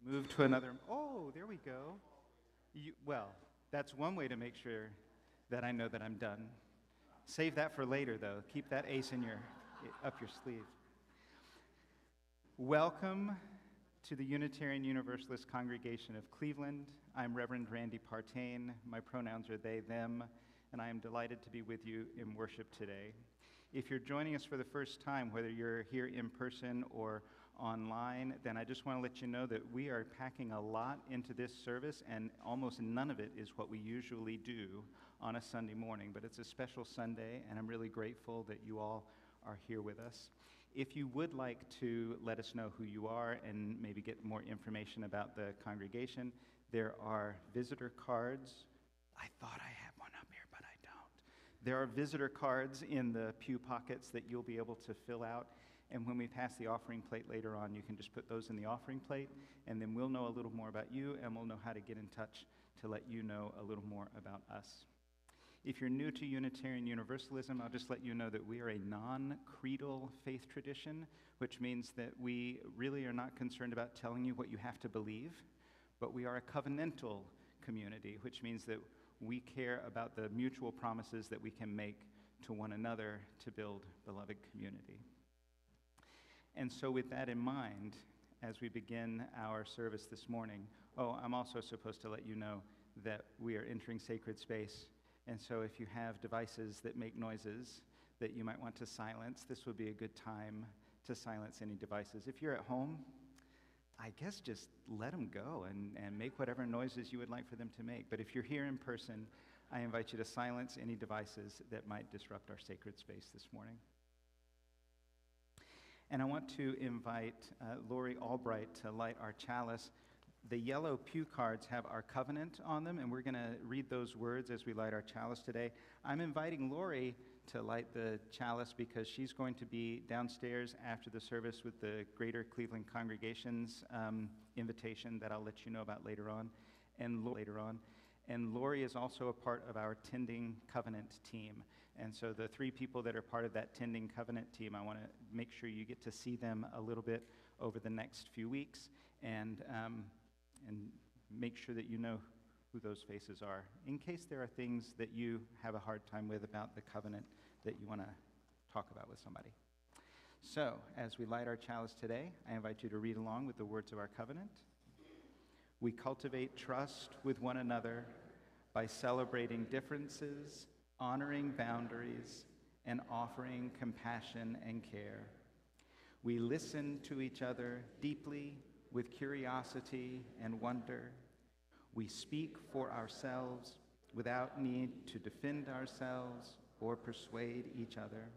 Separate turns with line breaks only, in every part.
Move to another. Oh, there we go. Well, that's one way to make sure that I know that I'm done. Save that for later, though. Keep that ace up your sleeve. Welcome to the Unitarian Universalist Congregation of Cleveland. I'm Reverend Randy Partain. My pronouns are they, them, and I am delighted to be with you in worship today. If you're joining us for the first time, whether you're here in person or online, then I just want to let you know that we are packing a lot into this service, and almost none of it is what we usually do on a Sunday morning, but it's a special Sunday, and I'm really grateful that you all are here with us. If you would like to let us know who you are and maybe get more information about the congregation, there are visitor cards. I thought I had one up here, but I don't. There are visitor cards in the pew pockets that you'll be able to fill out. And when we pass the offering plate later on, you can just put those in the offering plate, and then we'll know a little more about you, and we'll know how to get in touch to let you know a little more about us. If you're new to Unitarian Universalism, I'll just let you know that we are a non-creedal faith tradition, which means that we really are not concerned about telling you what you have to believe, but we are a covenantal community, which means that we care about the mutual promises that we can make to one another to build beloved community. And so with that in mind, as we begin our service this morning, I'm also supposed to let you know that we are entering sacred space. And so if you have devices that make noises that you might want to silence, this would be a good time to silence any devices. If you're at home, I guess just let them go and make whatever noises you would like for them to make. But if you're here in person, I invite you to silence any devices that might disrupt our sacred space this morning. And I want to invite Lori Albright to light our chalice. The yellow pew cards have our covenant on them, and we're going to read those words as we light our chalice today. I'm inviting Lori to light the chalice because she's going to be downstairs after the service with the Greater Cleveland Congregation's invitation that I'll let you know about later on. And Lori is also a part of our Tending Covenant team. And so the three people that are part of that Tending Covenant team, I want to make sure you get to see them a little bit over the next few weeks and make sure that you know who those faces are, in case there are things that you have a hard time with about the covenant that you want to talk about with somebody. So, as we light our chalice today, I invite you to read along with the words of our covenant. We cultivate trust with one another by celebrating differences, honoring boundaries, and offering compassion and care. We listen to each other deeply with curiosity and wonder. We speak for ourselves without need to defend ourselves or persuade each other.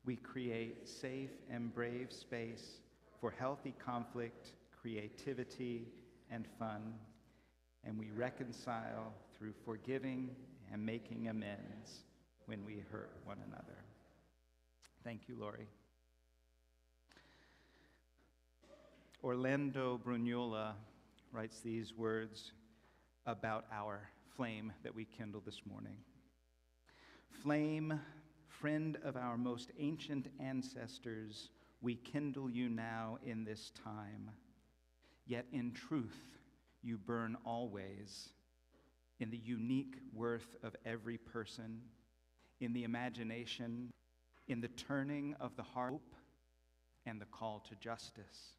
We create safe and brave space for healthy conflict, creativity, and fun. And we reconcile through forgiving and making amends when we hurt one another. Thank you, Lori. Orlanda Brugnola writes these words about our flame that we kindle this morning. Flame, friend of our most ancient ancestors, we kindle you now in this time. Yet in truth, you burn always, in the unique worth of every person, in the imagination, in the turning of the heart, and the call to justice.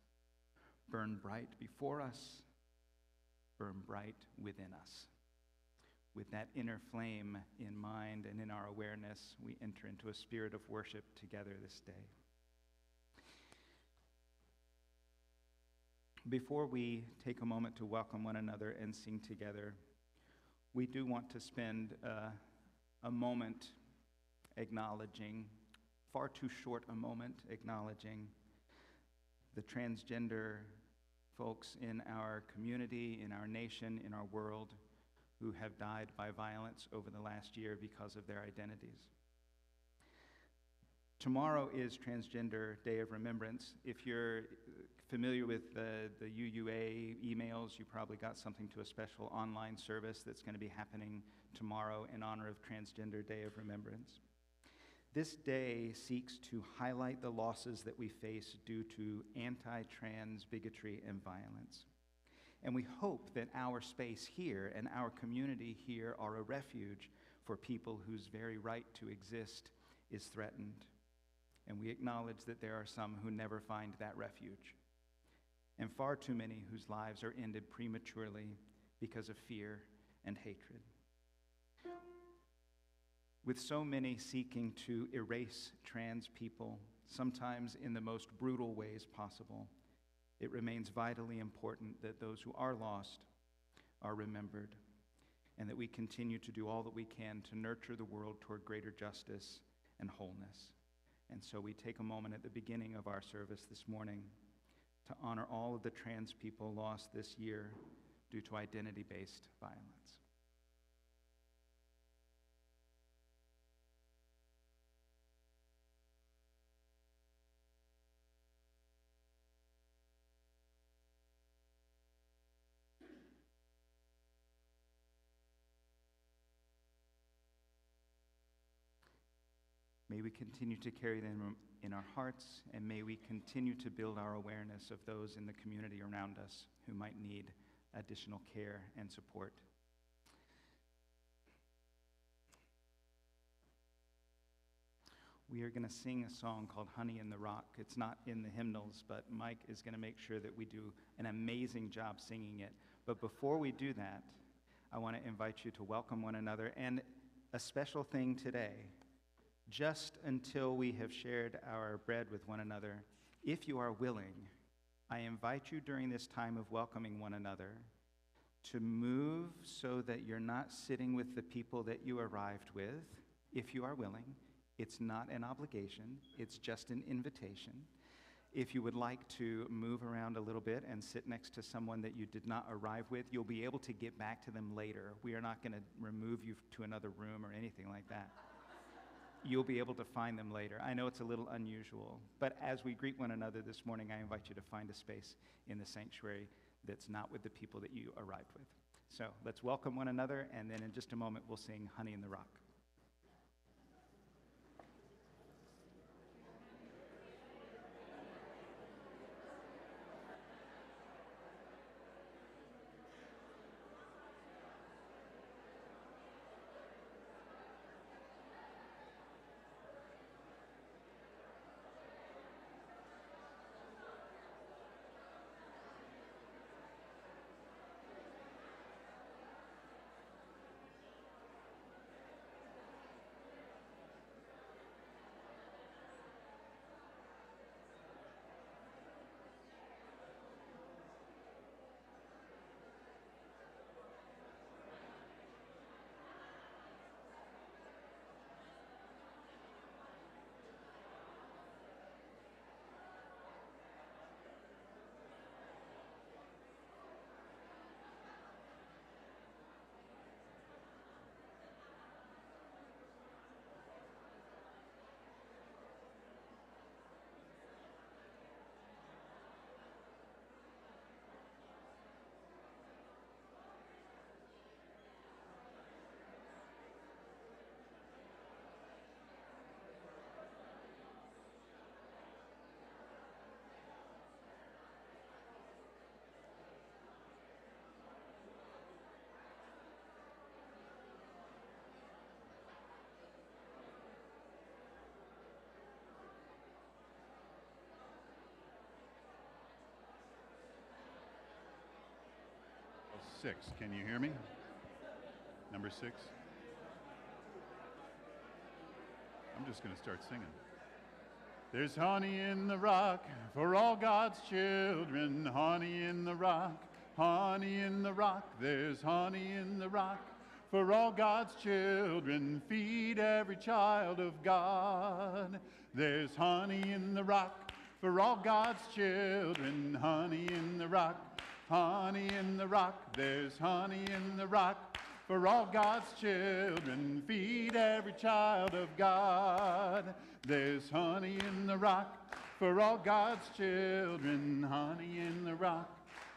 Burn bright before us, burn bright within us. With that inner flame in mind and in our awareness, we enter into a spirit of worship together this day. Before we take a moment to welcome one another and sing together, we do want to spend a moment acknowledging, far too short a moment acknowledging, the transgender folks in our community, in our nation, in our world, who have died by violence over the last year because of their identities. Tomorrow is Transgender Day of Remembrance. If you're familiar with the UUA emails, you probably got something to a special online service that's going to be happening tomorrow in honor of Transgender Day of Remembrance. This day seeks to highlight the losses that we face due to anti-trans bigotry and violence. And we hope that our space here and our community here are a refuge for people whose very right to exist is threatened. And we acknowledge that there are some who never find that refuge, and far too many whose lives are ended prematurely because of fear and hatred. With so many seeking to erase trans people, sometimes in the most brutal ways possible, it remains vitally important that those who are lost are remembered, and that we continue to do all that we can to nurture the world toward greater justice and wholeness. And so we take a moment at the beginning of our service this morning to honor all of the trans people lost this year due to identity-based violence. May we continue to carry them in our hearts, and may we continue to build our awareness of those in the community around us who might need additional care and support. We are going to sing a song called Honey in the Rock. It's not in the hymnals, but Mike is going to make sure that we do an amazing job singing it. But before we do that, I want to invite you to welcome one another, and a special thing today. Just until we have shared our bread with one another, if you are willing, I invite you during this time of welcoming one another to move so that you're not sitting with the people that you arrived with. If you are willing, it's not an obligation, it's just an invitation. If you would like to move around a little bit and sit next to someone that you did not arrive with, you'll be able to get back to them later. We are not going to remove you to another room or anything like that. You'll be able to find them later. I know it's a little unusual, but as we greet one another this morning, I invite you to find a space in the sanctuary that's not with the people that you arrived with. So let's welcome one another, and then in just a moment, we'll sing Honey in the Rock.
Six. Can you hear me? Number 6. I'm just going to start singing. There's honey in the rock for all God's children. Honey in the rock, honey in the rock. There's honey in the rock for all God's children. Feed every child of God. There's honey in the rock for all God's children. Honey in the rock. Honey in the rock, there's honey in the rock for all God's children. Feed every child of God. There's honey in the rock for all God's children. Honey in the rock,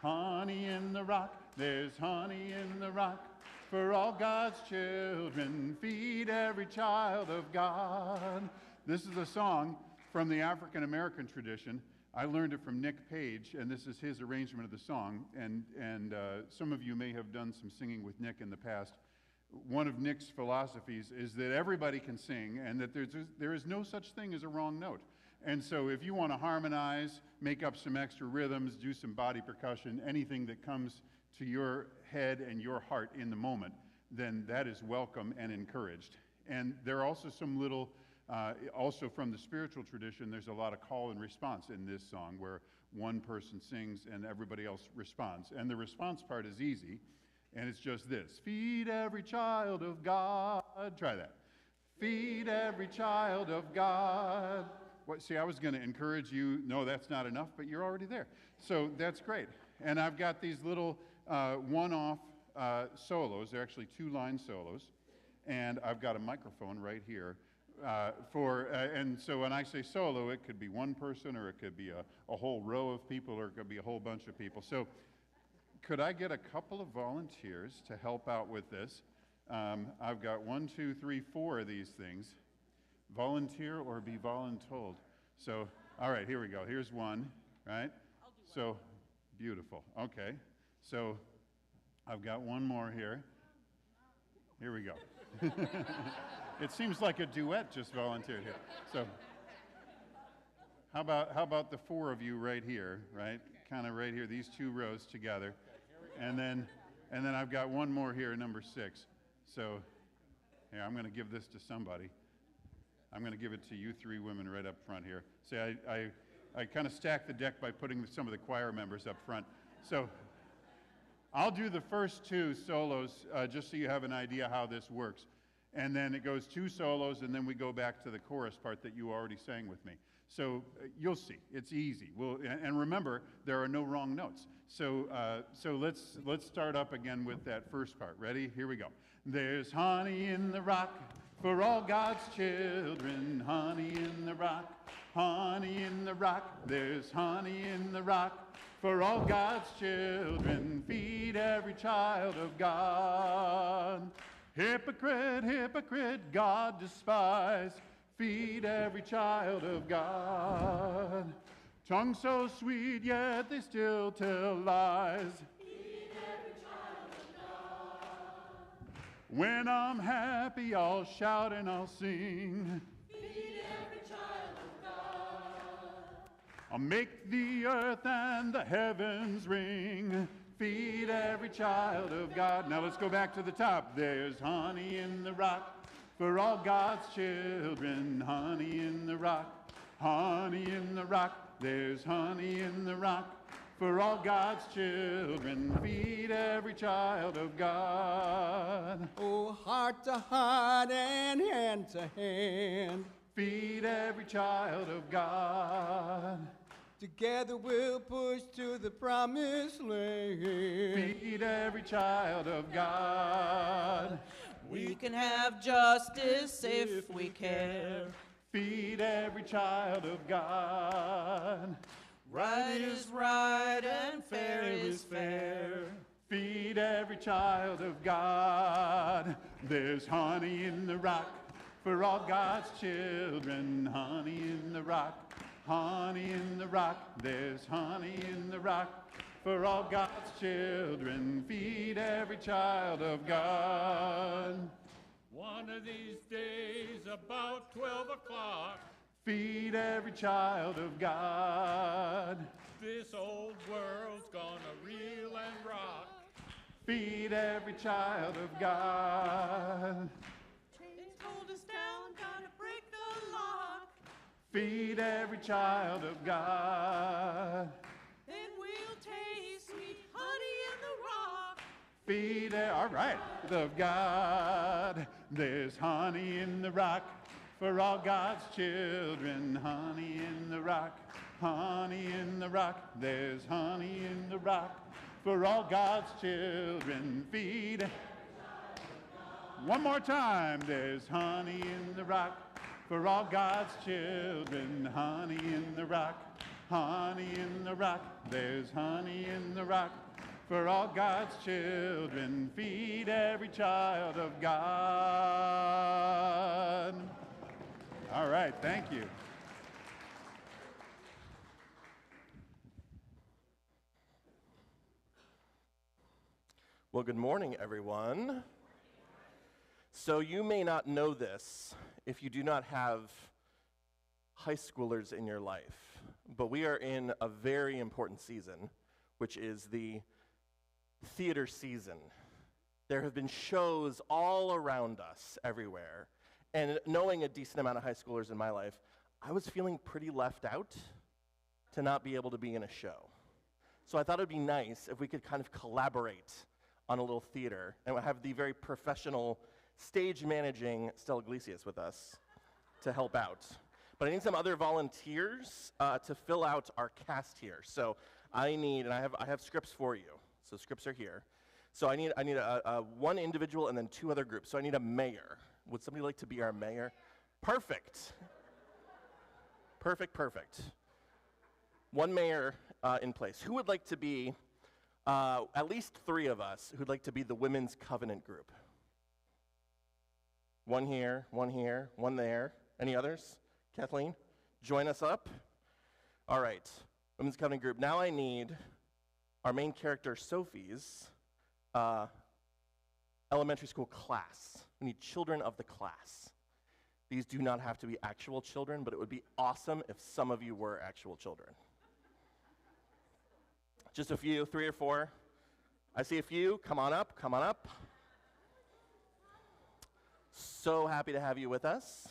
honey in the rock. There's honey in the rock for all God's children. Feed every child of God. This is a song from the African American tradition. I learned it from Nick Page, and this is his arrangement of the song, and some of you may have done some singing with Nick in the past. One of Nick's philosophies is that everybody can sing, and that there is no such thing as a wrong note. And so if you want to harmonize, make up some extra rhythms, do some body percussion, anything that comes to your head and your heart in the moment, then that is welcome and encouraged. And there are also some little, also from the spiritual tradition, there's a lot of call and response in this song where one person sings and everybody else responds. And the response part is easy, and it's just this: feed every child of God. Try that. Feed every child of God. What, see, I was going to encourage you, no, that's not enough, but you're already there. So that's great. And I've got these little one-off solos. They're actually two-line solos. And I've got a microphone right here. And so when I say solo, it could be one person, or it could be a whole row of people, or it could be a whole bunch of people. So could I get a couple of volunteers to help out with this? I've got 1, 2, 3, 4 of these things. Volunteer or be voluntold. So, all right, here we go. Here's one, right? So, beautiful. Okay. So, I've got one more here. Here we go. It seems like a duet just volunteered here. So, how about the 4 of you right here, right? Kind of right here, these 2 rows together. And then I've got one more here, number 6. So, here, I'm going to give this to somebody. I'm going to give it to you 3 women right up front here. See, I kind of stacked the deck by putting some of the choir members up front. So I'll do the first 2 solos just so you have an idea how this works. And then it goes 2 solos, and then we go back to the chorus part that you already sang with me. So you'll see. It's easy. And remember, there are no wrong notes. So let's start up again with that first part. Ready? Here we go. There's honey in the rock for all God's children, honey in the rock, honey in the rock. There's honey in the rock for all God's children. Feed every child of God. Hypocrite, hypocrite, God despise. Feed every child of God. Tongue so sweet, yet they still tell lies. When I'm happy, I'll shout and I'll sing.
Feed every child of God.
I'll make the earth and the heavens ring. Feed every child of God. Now let's go back to the top. There's honey in the rock for all God's children. Honey in the rock, honey in the rock. There's honey in the rock for all God's children. Feed every child of God.
Oh, heart to heart and hand to hand.
Feed every child of God.
Together we'll push to the promised land.
Feed every child of God.
We can have justice if we care.
Feed every child of God.
Right is right and fair is fair.
Feed every child of God. There's honey in the rock for all God's children. Honey in the rock, honey in the rock. There's honey in the rock for all God's children. Feed every child of God.
One of these days, about 12 o'clock,
feed every child of God.
This old world's gonna reel and rock.
Feed every child of God.
Chains hold us down, gotta break the lock.
Feed every child of God.
Then we'll taste sweet honey in the rock.
Feed, all right, of God. There's honey in the rock for all God's children. Honey in the rock, honey in the rock. There's honey in the rock for all God's children. Feed. One more time. There's honey in the rock for all God's children. Honey in the rock, honey in the rock. There's honey in the rock for all God's children. Feed every child of God. All right, thank you.
Well, good morning, everyone. So you may not know this if you do not have high schoolers in your life, but we are in a very important season, which is the theater season. There have been shows all around us, everywhere, and knowing a decent amount of high schoolers in my life, I was feeling pretty left out to not be able to be in a show. So I thought it would be nice if we could kind of collaborate on a little theater, and we'll have the very professional stage managing Stella Iglesias with us to help out. But I need some other volunteers to fill out our cast here. So I need, and I have scripts for you. So scripts are here. So I need a one individual and then two other groups. So I need a mayor. Would somebody like to be our mayor? Perfect. Perfect. One mayor in place. Who would like to be, at least three of us, who'd like to be the Women's Covenant group? One here, one there. Any others? Kathleen, join us up. All right, Women's Covenant group. Now I need our main character, Sophie's elementary school class. We need children of the class. These do not have to be actual children, but it would be awesome if some of you were actual children. Just a few, 3 or 4. I see a few. Come on up. So happy to have you with us.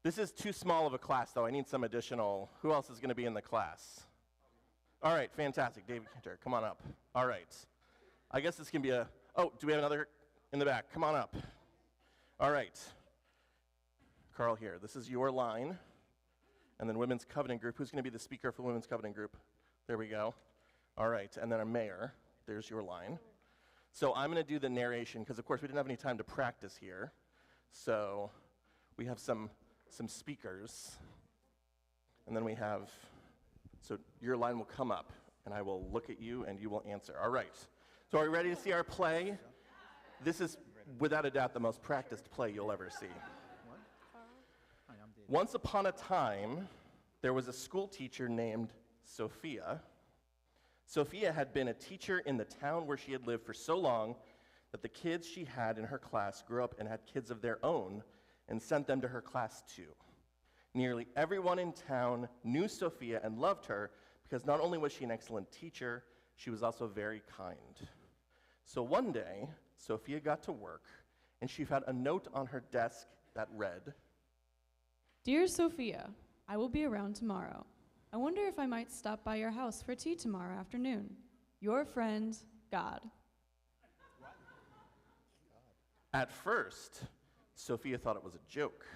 This is too small of a class, though. I need some additional. Who else is going to be in the class? All right, fantastic. David Kinter, come on up. All right. I guess this can be a, oh, do we have another in the back? Come on up. All right. Carl here. This is your line. And then Women's Covenant group. Who's going to be the speaker for Women's Covenant group? There we go. All right, and then our mayor. There's your line. So I'm going to do the narration, because of course we didn't have any time to practice here. So we have some speakers. And then we have, so your line will come up, and I will look at you, and you will answer. All right. So are we ready to see our play? This is, without a doubt, the most practiced play you'll ever see. Once upon a time, there was a school teacher named Sophia. Sophia had been a teacher in the town where she had lived for so long that the kids she had in her class grew up and had kids of their own and sent them to her class too. Nearly everyone in town knew Sophia and loved her because not only was she an excellent teacher, she was also very kind. So one day, Sophia got to work and she found a note on her desk that read,
"Dear Sophia, I will be around tomorrow. I wonder if I might stop by your house for tea tomorrow afternoon. Your friend, God."
At first, Sophia thought it was a joke,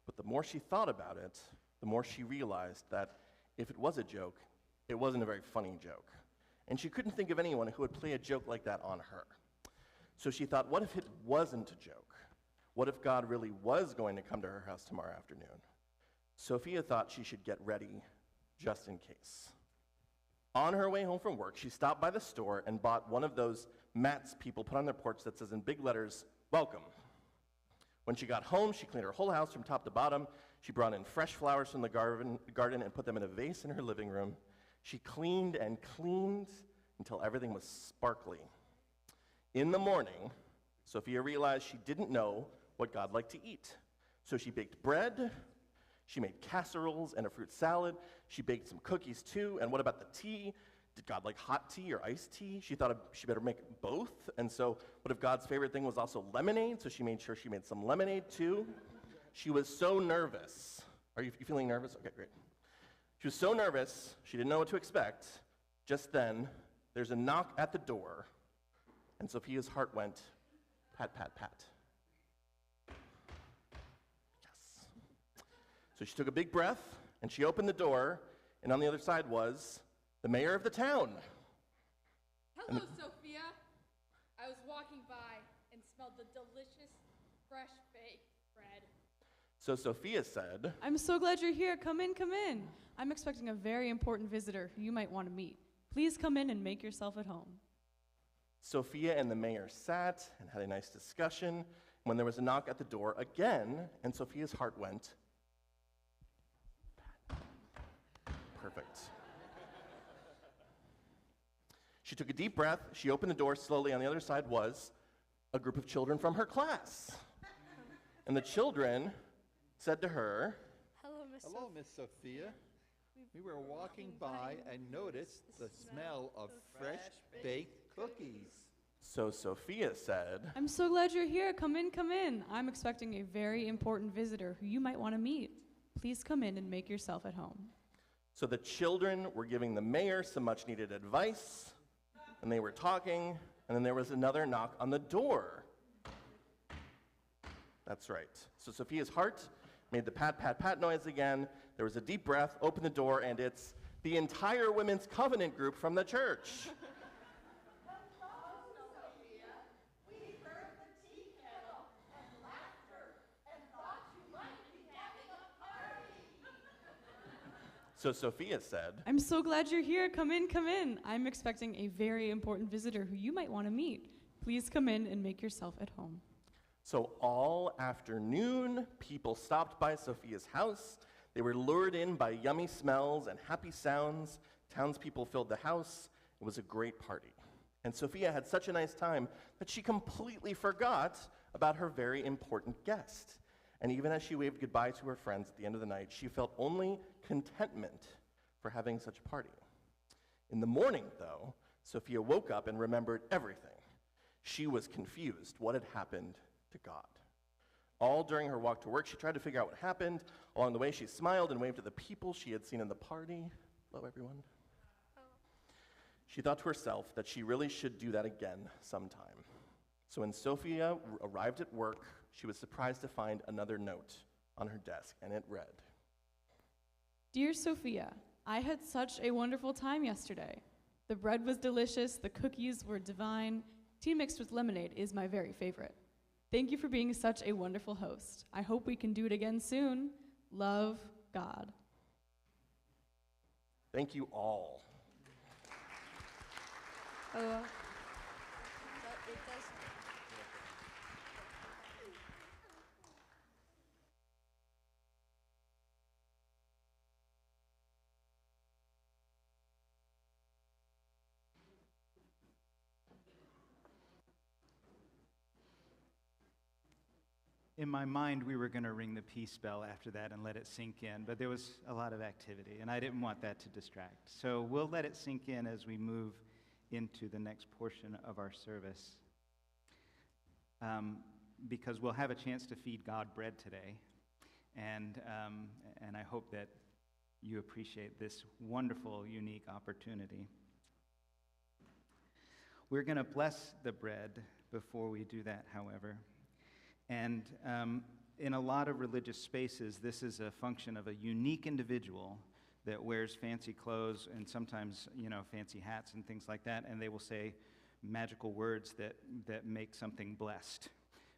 but the more she thought about it, the more she realized that if it was a joke, it wasn't a very funny joke. And she couldn't think of anyone who would play a joke like that on her. So she thought, what if it wasn't a joke? What if God really was going to come to her house tomorrow afternoon? Sophia thought she should get ready just in case. On her way home from work, she stopped by the store and bought one of those mats people put on their porch that says in big letters, "Welcome." When she got home, she cleaned her whole house from top to bottom. She brought in fresh flowers from the garden and put them in a vase in her living room. She cleaned and cleaned until everything was sparkly. In the morning, Sophia realized she didn't know what God liked to eat. So she baked bread, she made casseroles and a fruit salad, she baked some cookies too, and what about the tea? Did God like hot tea or iced tea? She thought she better make both, and so what if God's favorite thing was also lemonade? So she made sure she made some lemonade too. She was so nervous. Are you feeling nervous? Okay, great. She was so nervous, she didn't know what to expect. Just then, there's a knock at the door, and Sophia's heart went pat, pat, pat. Yes. So she took a big breath, and she opened the door, and on the other side was the mayor of the town.
"Hello, Sophia. I was walking by and smelled the delicious, fresh baked bread."
So Sophia said,
"I'm so glad you're here. Come in, come in. I'm expecting a very important visitor who you might want to meet. Please come in and make yourself at home."
Sophia and the mayor sat and had a nice discussion when there was a knock at the door again, and Sophia's heart went, perfect. She took a deep breath. She opened the door slowly. On the other side was a group of children from her class. And the children said to her,
Hello, Miss Sophia. We were walking by and noticed the smell of fresh baked cookies.
So Sophia said,
I'm so glad you're here. Come in, come in. I'm expecting a very important visitor who you might want to meet. Please come in and make yourself at home.
So the children were giving the mayor some much needed advice, and they were talking, and then there was another knock on the door. That's right. So Sophia's heart made the pat, pat, pat noise again. There was a deep breath, opened the door, and it's the entire Women's Covenant group from the church. So Sophia said,
I'm so glad you're here. Come in, come in. I'm expecting a very important visitor who you might want to meet. Please come in and make yourself at home.
So all afternoon, people stopped by Sophia's house. They were lured in by yummy smells and happy sounds. Townspeople filled the house. It was a great party. And Sophia had such a nice time that she completely forgot about her very important guest. And even as she waved goodbye to her friends at the end of the night, she felt only contentment for having such a party. In the morning, though, Sophia woke up and remembered everything. She was confused. What had happened to God? All during her walk to work, she tried to figure out what happened. Along the way, she smiled and waved to the people she had seen in the party. Hello, everyone. She thought to herself that she really should do that again sometime. So when Sophia arrived at work, she was surprised to find another note on her desk, and it read,
Dear Sophia, I had such a wonderful time yesterday. The bread was delicious, the cookies were divine. Tea mixed with lemonade is my very favorite. Thank you for being such a wonderful host. I hope we can do it again soon. Love, God.
Thank you all.
In my mind, we were going to ring the peace bell after that and let it sink in, but there was a lot of activity, and I didn't want that to distract. So we'll let it sink in as we move into the next portion of our service, because we'll have a chance to feed God bread today, and I hope that you appreciate this wonderful, unique opportunity. We're going to bless the bread before we do that, however. And in a lot of religious spaces, this is a function of a unique individual that wears fancy clothes and sometimes, fancy hats and things like that, and they will say magical words that make something blessed.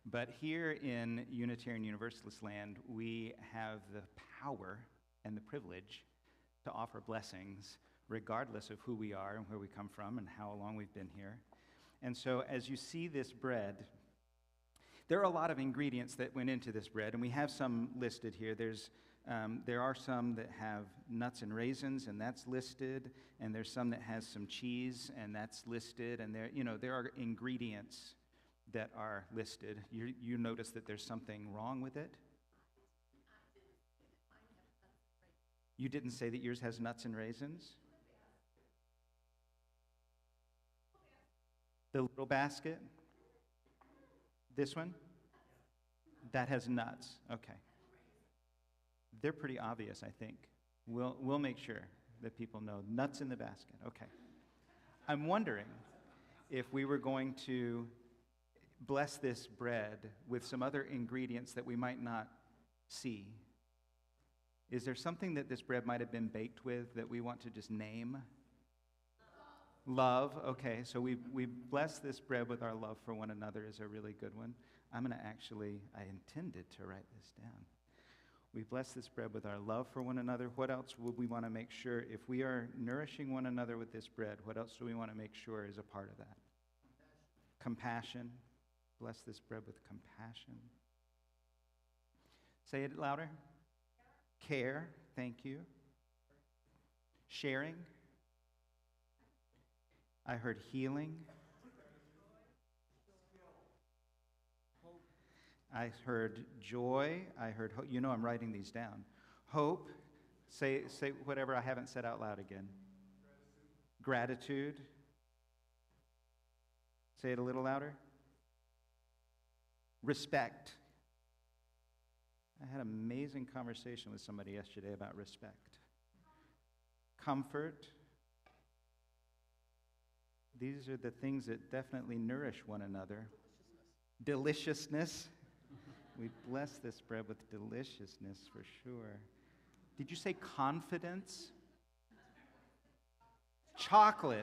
But here in Unitarian Universalist land, we have the power and the privilege to offer blessings regardless of who we are and where we come from and how long we've been here. And so as you see this bread, there are a lot of ingredients that went into this bread, and we have some listed here. There are some that have nuts and raisins, and that's listed, and there's some that has some cheese, and that's listed, and there are ingredients that are listed. You notice that there's something wrong with it? You didn't say that yours has nuts and raisins? The little basket? This one? That has nuts. Okay. They're pretty obvious, I think. We'll make sure that people know. Nuts in the basket. Okay. I'm wondering if we were going to bless this bread with some other ingredients that we might not see. Is there something that this bread might have been baked with that we want to just name? Love. Okay, so we bless this bread with our love for one another is a really good one. I intended to write this down. We bless this bread with our love for one another. What else would we want to make sure, if we are nourishing one another with this bread, what else do we want to make sure is a part of that? Compassion. Bless this bread with compassion. Say it louder. Care. Thank you. Sharing. I heard healing. I heard joy. I heard hope. You know I'm writing these down. Hope. Say whatever I haven't said out loud again. Gratitude. Say it a little louder. Respect. I had an amazing conversation with somebody yesterday about respect. Comfort. These are the things that definitely nourish one another. Deliciousness. We bless this bread with deliciousness for sure. Did you say confidence? Chocolate.